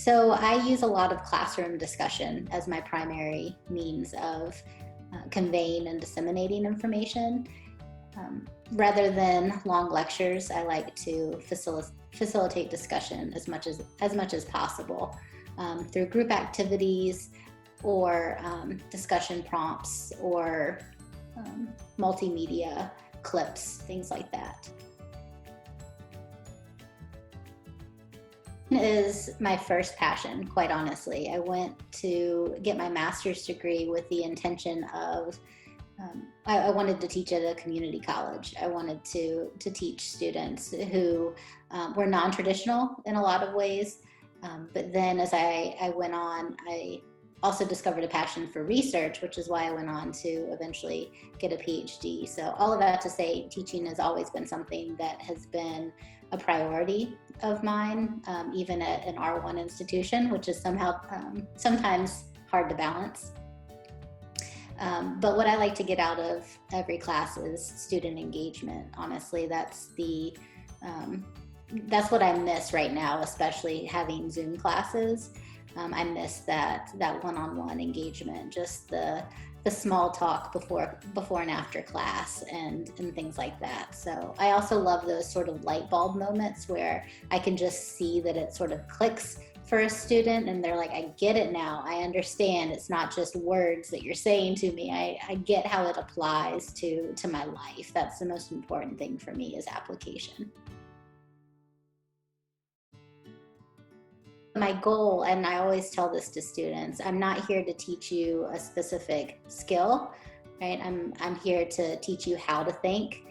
So I use a lot of classroom discussion as my primary means of conveying and disseminating information. Rather than long lectures, I like to facilitate discussion as much as possible through group activities or discussion prompts or multimedia clips, things like that. Is my first passion, quite honestly. I went to get my master's degree with the intention of I wanted to teach at a community college. I wanted to teach students who were non-traditional in a lot of ways. But then as I went on, I also discovered a passion for research, which is why I went on to eventually get a PhD. So all of that to say, teaching has always been something that has been a priority of mine, even at an R1 institution, which is sometimes hard to balance. But what I like to get out of every class is student engagement. Honestly, that's what I miss right now, especially having Zoom classes. I miss that one-on-one engagement, just the small talk before and after class and things like that. So I also love those sort of light bulb moments where I can just see that it sort of clicks for a student and they're like, I get it now. I understand. It's not just words that you're saying to me. I get how it applies to my life. That's the most important thing for me, is application. My goal, and I always tell this to students, I'm not here to teach you a specific skill, right? I'm here to teach you how to think.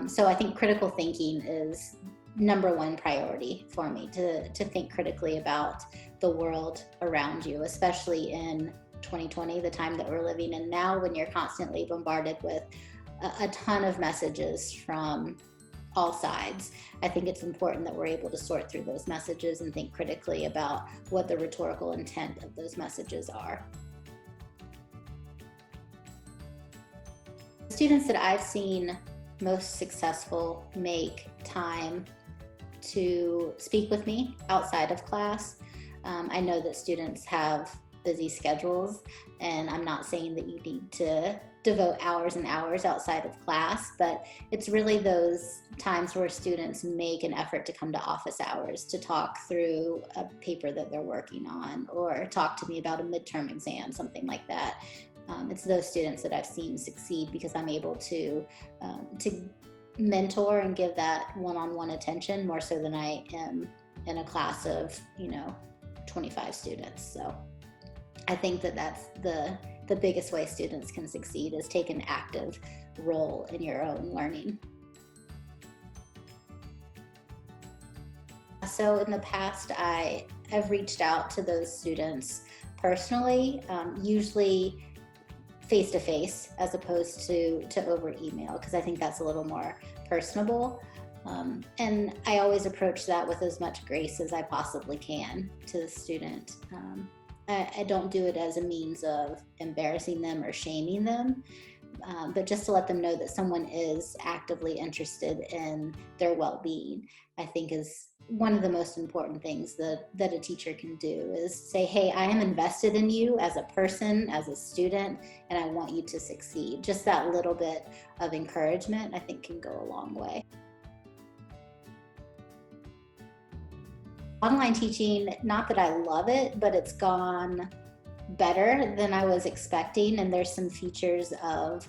So I think critical thinking is number one priority for me, to think critically about the world around you, especially in 2020, the time that we're living in now, when you're constantly bombarded with a ton of messages from all sides. I think it's important that we're able to sort through those messages and think critically about what the rhetorical intent of those messages are. Students that I've seen most successful make time to speak with me outside of class. I know that students have busy schedules, and I'm not saying that you need to devote hours and hours outside of class, but it's really those times where students make an effort to come to office hours to talk through a paper that they're working on, or talk to me about a midterm exam, something like that. It's those students that I've seen succeed because I'm able to mentor and give that one-on-one attention more so than I am in a class of 25 students. So I think that that's the biggest way students can succeed, is take an active role in your own learning. So in the past, I've reached out to those students personally, usually face-to-face as opposed to over email, because I think that's a little more personable. And I always approach that with as much grace as I possibly can to the student. I don't do it as a means of embarrassing them or shaming them, but just to let them know that someone is actively interested in their well-being, I think is one of the most important things that a teacher can do, is say, hey, I am invested in you as a person, as a student, and I want you to succeed. Just that little bit of encouragement, I think, can go a long way. Online teaching, not that I love it, but it's gone better than I was expecting, and there's some features of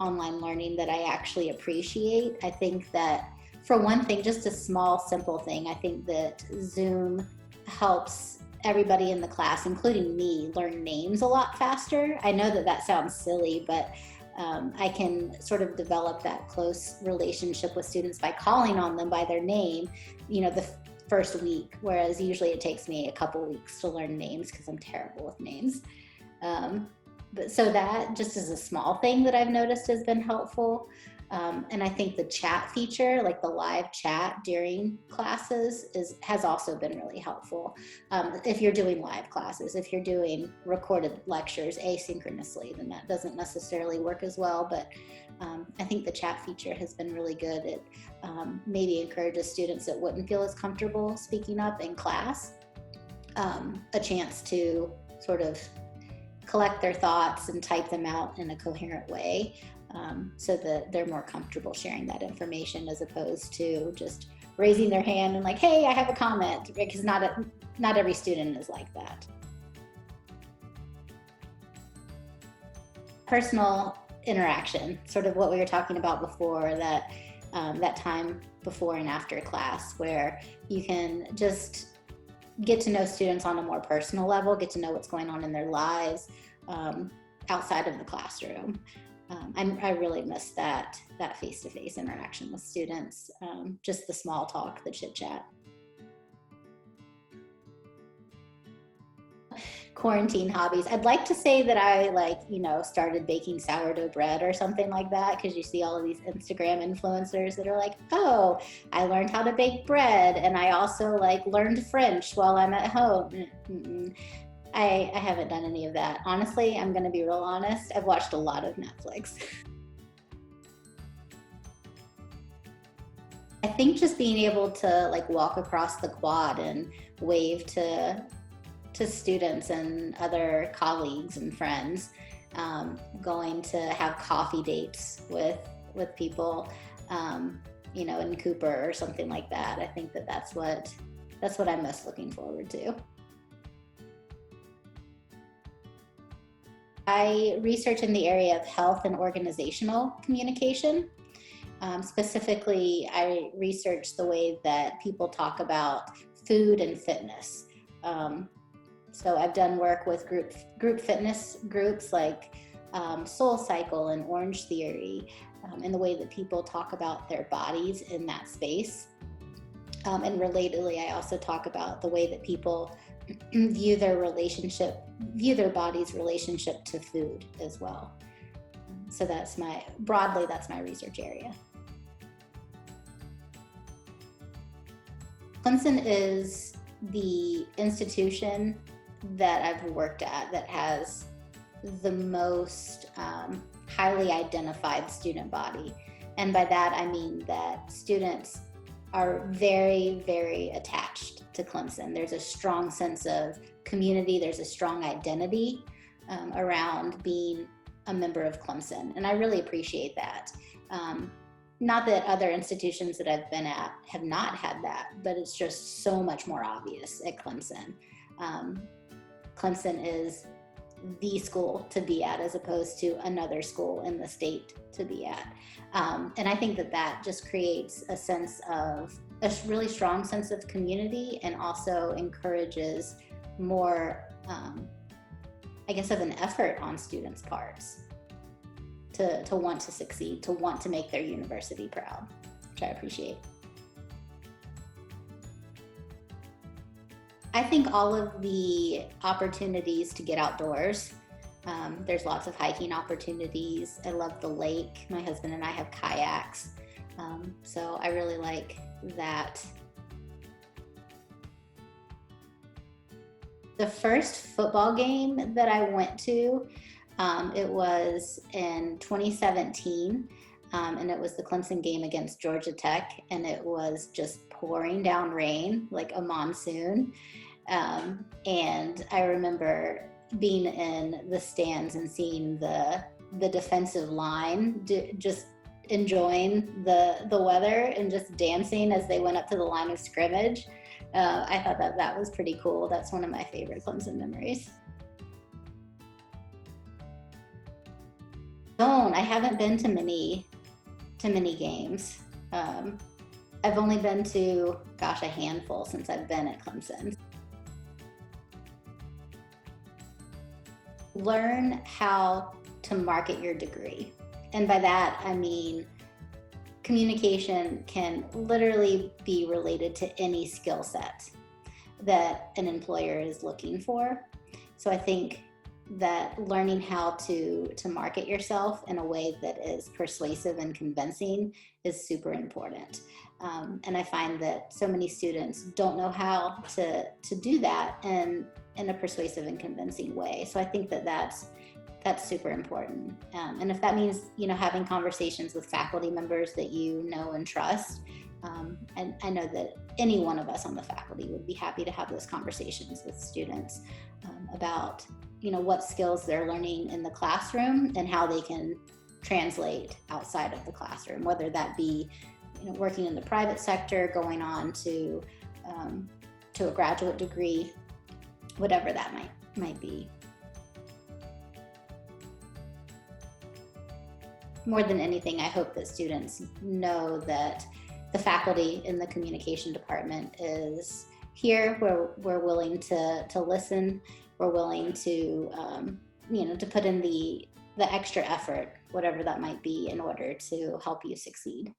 online learning that I actually appreciate. I think that, for one thing, just a small, simple thing, I think that Zoom helps everybody in the class, including me, learn names a lot faster. I know that sounds silly, but I can sort of develop that close relationship with students by calling on them by their name, the first week, whereas usually it takes me a couple weeks to learn names because I'm terrible with names. But so that just is a small thing that I've noticed has been helpful. And I think the chat feature, like the live chat during classes, has also been really helpful. If you're doing live classes, if you're doing recorded lectures asynchronously, then that doesn't necessarily work as well. But I think the chat feature has been really good. It maybe encourages students that wouldn't feel as comfortable speaking up in class a chance to sort of collect their thoughts and type them out in a coherent way, so that they're more comfortable sharing that information, as opposed to just raising their hand and like, hey, I have a comment, because not every student is like that. Personal interaction, sort of what we were talking about before, that that time before and after class, where you can just get to know students on a more personal level, get to know what's going on in their lives outside of the classroom. I really miss that face-to-face interaction with students, just the small talk, the chit-chat. Quarantine hobbies. I'd like to say that I started baking sourdough bread or something like that, because you see all of these Instagram influencers that are like, oh, I learned how to bake bread, and I also learned French while I'm at home. I haven't done any of that. Honestly, I'm going to be real honest. I've watched a lot of Netflix. I think just being able to walk across the quad and wave to students and other colleagues and friends, going to have coffee dates with people, in Cooper or something like that. I think that's what I'm most looking forward to. I research in the area of health and organizational communication. Specifically, I research the way that people talk about food and fitness. So I've done work with group fitness groups like Soul Cycle and Orange Theory, and the way that people talk about their bodies in that space. And relatedly, I also talk about the way that people view their body's relationship to food as well. So that's my research area. Clemson is the institution that I've worked at that has the most highly identified student body. And by that, I mean that students are very, very attached to Clemson. There's a strong sense of community. There's a strong identity around being a member of Clemson. And I really appreciate that. Not that other institutions that I've been at have not had that, but it's just so much more obvious at Clemson. Clemson is the school to be at, as opposed to another school in the state to be at. And I think that just creates a really strong sense of community, and also encourages more, of an effort on students' parts to want to succeed, to want to make their university proud, which I appreciate. I think all of the opportunities to get outdoors. There's lots of hiking opportunities. I love the lake. My husband and I have kayaks. So I really like that. The first football game that I went to, it was in 2017, and it was the Clemson game against Georgia Tech, and it was just pouring down rain, like a monsoon. And I remember being in the stands and seeing the defensive line just enjoying the weather and just dancing as they went up to the line of scrimmage. I thought that was pretty cool. That's one of my favorite Clemson memories. I haven't been to many games. I've only been to, a handful since I've been at Clemson. Learn how to market your degree. And by that, I mean communication can literally be related to any skill set that an employer is looking for. So I think that learning how to market yourself in a way that is persuasive and convincing is super important. And I find that so many students don't know how to do that in a persuasive and convincing way. So I think that's super important. And if that means, having conversations with faculty members that you know and trust, And I know that any one of us on the faculty would be happy to have those conversations with students about, what skills they're learning in the classroom and how they can translate outside of the classroom, whether that be, working in the private sector, going on to a graduate degree, whatever that might be. More than anything, I hope that students know that the faculty in the communication department is here. We're willing to listen. We're willing to to put in the extra effort, whatever that might be, in order to help you succeed.